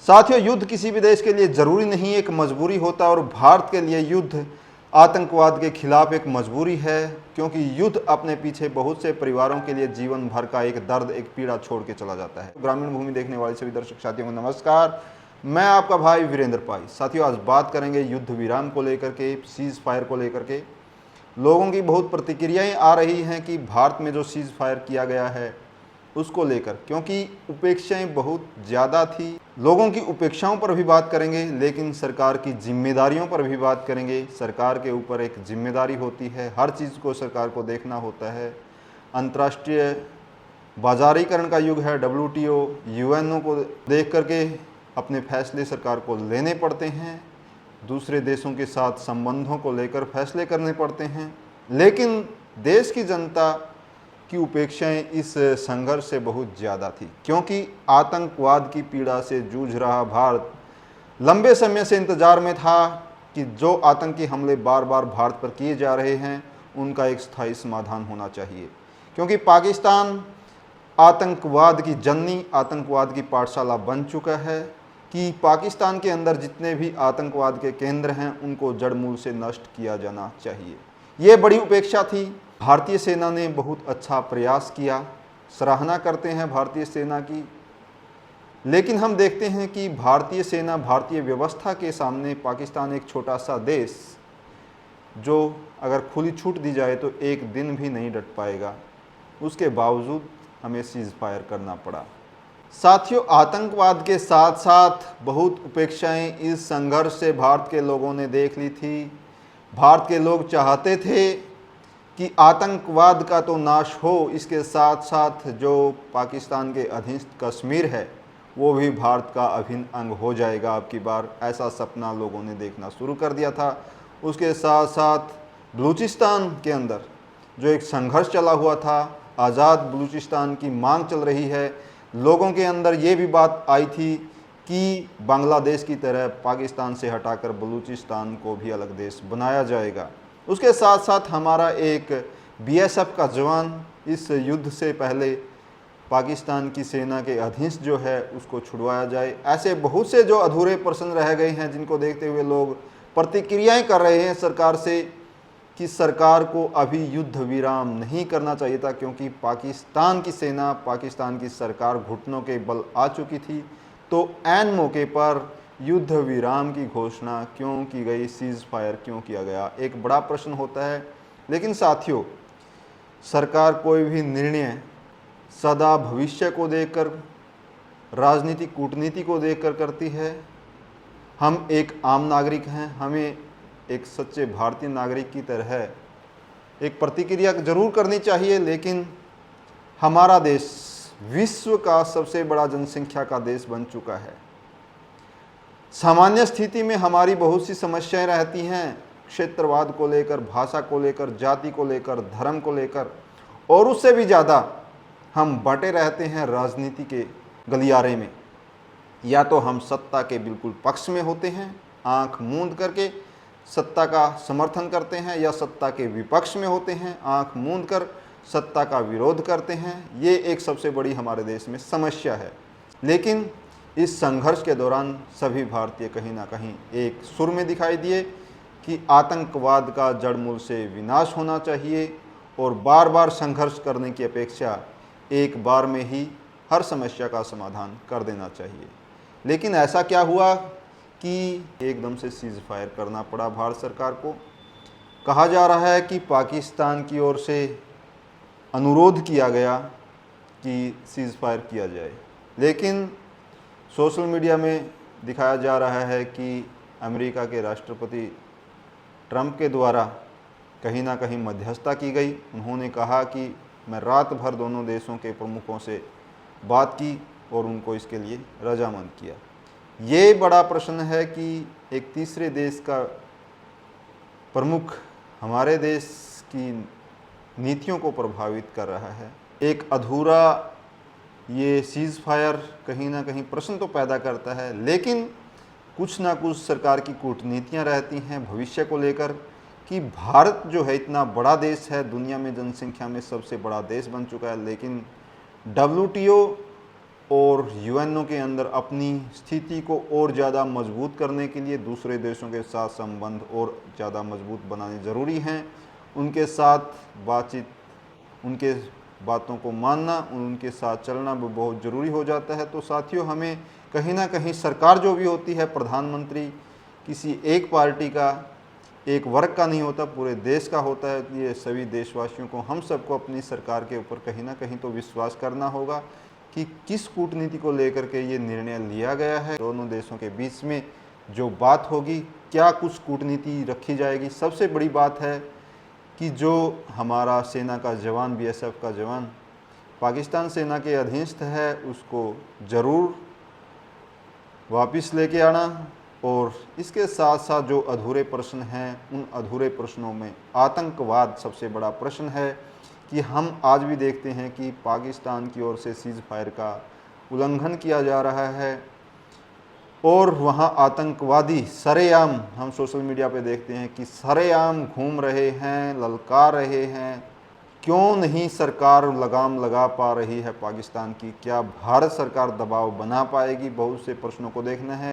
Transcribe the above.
साथियों, युद्ध किसी भी देश के लिए जरूरी नहीं एक मजबूरी होता है और भारत के लिए युद्ध आतंकवाद के खिलाफ एक मजबूरी है, क्योंकि युद्ध अपने पीछे बहुत से परिवारों के लिए जीवन भर का एक दर्द, एक पीड़ा छोड़ के चला जाता है। ग्रामीण भूमि देखने वाले सभी दर्शक साथियों को नमस्कार, मैं आपका भाई वीरेंद्र पाई। साथियों, आज बात करेंगे युद्ध विराम को लेकर के, सीज फायर को लेकर के। लोगों की बहुत प्रतिक्रियाएं आ रही हैं कि भारत में जो सीज फायर किया गया है उसको लेकर, क्योंकि उपेक्षाएं बहुत ज़्यादा थी। लोगों की उपेक्षाओं पर भी बात करेंगे, लेकिन सरकार की जिम्मेदारियों पर भी बात करेंगे। सरकार के ऊपर एक जिम्मेदारी होती है, हर चीज़ को सरकार को देखना होता है। अंतर्राष्ट्रीय बाजारीकरण का युग है, WTO, UNO को देख करके अपने फैसले सरकार को लेने पड़ते हैं। दूसरे देशों के साथ संबंधों को लेकर फैसले करने पड़ते हैं, लेकिन देश की जनता की उपेक्षाएं इस संघर्ष से बहुत ज़्यादा थी, क्योंकि आतंकवाद की पीड़ा से जूझ रहा भारत लंबे समय से इंतजार में था कि जो आतंकी हमले बार बार भारत पर किए जा रहे हैं उनका एक स्थायी समाधान होना चाहिए। क्योंकि पाकिस्तान आतंकवाद की जननी, आतंकवाद की पाठशाला बन चुका है कि पाकिस्तान के अंदर जितने भी आतंकवाद के केंद्र हैं उनको जड़ मूल से नष्ट किया जाना चाहिए। ये बड़ी उपेक्षा थी। भारतीय सेना ने बहुत अच्छा प्रयास किया, सराहना करते हैं भारतीय सेना की, लेकिन हम देखते हैं कि भारतीय सेना, भारतीय व्यवस्था के सामने पाकिस्तान एक छोटा सा देश जो अगर खुली छूट दी जाए तो एक दिन भी नहीं डट पाएगा। उसके बावजूद हमें सीज फायर करना पड़ा। साथियों, आतंकवाद के साथ साथ बहुत उपेक्षाएं इस संघर्ष से भारत के लोगों ने देख ली थी। भारत के लोग चाहते थे कि आतंकवाद का तो नाश हो, इसके साथ साथ जो पाकिस्तान के अधीनस्थ कश्मीर है वो भी भारत का अभिन्न अंग हो जाएगा अब की बार। ऐसा सपना लोगों ने देखना शुरू कर दिया था। उसके साथ साथ बलूचिस्तान के अंदर जो एक संघर्ष चला हुआ था, आज़ाद बलूचिस्तान की मांग चल रही है। लोगों के अंदर ये भी बात आई थी कि बांग्लादेश की तरह पाकिस्तान से हटाकर बलूचिस्तान को भी अलग देश बनाया जाएगा। उसके साथ साथ हमारा एक BSF का जवान इस युद्ध से पहले पाकिस्तान की सेना के अधीनस्थ जो है उसको छुड़वाया जाए। ऐसे बहुत से जो अधूरे प्रश्न रह गए हैं, जिनको देखते हुए लोग प्रतिक्रियाएं कर रहे हैं सरकार से कि सरकार को अभी युद्ध विराम नहीं करना चाहिए था, क्योंकि पाकिस्तान की सेना, पाकिस्तान की सरकार घुटनों के बल आ चुकी थी। तो ऐन मौके पर युद्ध विराम की घोषणा क्यों की गई, सीज फायर क्यों किया गया, एक बड़ा प्रश्न होता है। लेकिन साथियों, सरकार कोई भी निर्णय सदा भविष्य को देखकर, राजनीति, कूटनीति को देखकर करती है। हम एक आम नागरिक हैं, हमें एक सच्चे भारतीय नागरिक की तरह एक प्रतिक्रिया जरूर करनी चाहिए। लेकिन हमारा देश विश्व का सबसे बड़ा जनसंख्या का देश बन चुका है। सामान्य स्थिति में हमारी बहुत सी समस्याएं रहती हैं, क्षेत्रवाद को लेकर, भाषा को लेकर, जाति को लेकर, धर्म को लेकर, और उससे भी ज़्यादा हम बंटे रहते हैं राजनीति के गलियारे में। या तो हम सत्ता के बिल्कुल पक्ष में होते हैं, आंख मूंद करके सत्ता का समर्थन करते हैं, या सत्ता के विपक्ष में होते हैं, आंख मूंद कर सत्ता का विरोध करते हैं। ये एक सबसे बड़ी हमारे देश में समस्या है। लेकिन इस संघर्ष के दौरान सभी भारतीय कहीं ना कहीं एक सुर में दिखाई दिए कि आतंकवाद का जड़ मूल से विनाश होना चाहिए, और बार बार संघर्ष करने की अपेक्षा एक बार में ही हर समस्या का समाधान कर देना चाहिए। लेकिन ऐसा क्या हुआ कि एकदम से सीज फायर करना पड़ा भारत सरकार को। कहा जा रहा है कि पाकिस्तान की ओर से अनुरोध किया गया कि सीज फायर किया जाए, लेकिन सोशल मीडिया में दिखाया जा रहा है कि अमेरिका के राष्ट्रपति ट्रंप के द्वारा कहीं ना कहीं मध्यस्थता की गई। उन्होंने कहा कि मैं रात भर दोनों देशों के प्रमुखों से बात की और उनको इसके लिए रजामंद किया। ये बड़ा प्रश्न है कि एक तीसरे देश का प्रमुख हमारे देश की नीतियों को प्रभावित कर रहा है। एक अधूरा ये सीज फायर कहीं ना कहीं प्रश्न तो पैदा करता है, लेकिन कुछ ना कुछ सरकार की कूटनीतियाँ रहती हैं भविष्य को लेकर कि भारत जो है इतना बड़ा देश है, दुनिया में जनसंख्या में सबसे बड़ा देश बन चुका है, लेकिन WTO और यूएनओ के अंदर अपनी स्थिति को और ज़्यादा मजबूत करने के लिए दूसरे देशों के साथ संबंध और ज़्यादा मजबूत बनाने ज़रूरी हैं। उनके साथ बातचीत, उनके बातों को मानना, उनके साथ चलना भी बहुत ज़रूरी हो जाता है। तो साथियों, हमें कहीं ना कहीं सरकार जो भी होती है, प्रधानमंत्री किसी एक पार्टी का, एक वर्ग का नहीं होता, पूरे देश का होता है। ये सभी देशवासियों को, हम सबको अपनी सरकार के ऊपर कहीं ना कहीं तो विश्वास करना होगा कि किस कूटनीति को लेकर के ये निर्णय लिया गया है। दोनों देशों के बीच में जो बात होगी, क्या कुछ कूटनीति रखी जाएगी। सबसे बड़ी बात है कि जो हमारा सेना का जवान, बीएसएफ का जवान पाकिस्तान सेना के अधीनस्थ है, उसको ज़रूर वापस लेके आना। और इसके साथ साथ जो अधूरे प्रश्न हैं, उन अधूरे प्रश्नों में आतंकवाद सबसे बड़ा प्रश्न है कि हम आज भी देखते हैं कि पाकिस्तान की ओर से सीज़ फायर का उल्लंघन किया जा रहा है और वहाँ आतंकवादी सरेआम, हम सोशल मीडिया पे देखते हैं कि सरेआम घूम रहे हैं, ललकार रहे हैं। क्यों नहीं सरकार लगाम लगा पा रही है पाकिस्तान की? क्या भारत सरकार दबाव बना पाएगी? बहुत से प्रश्नों को देखना है।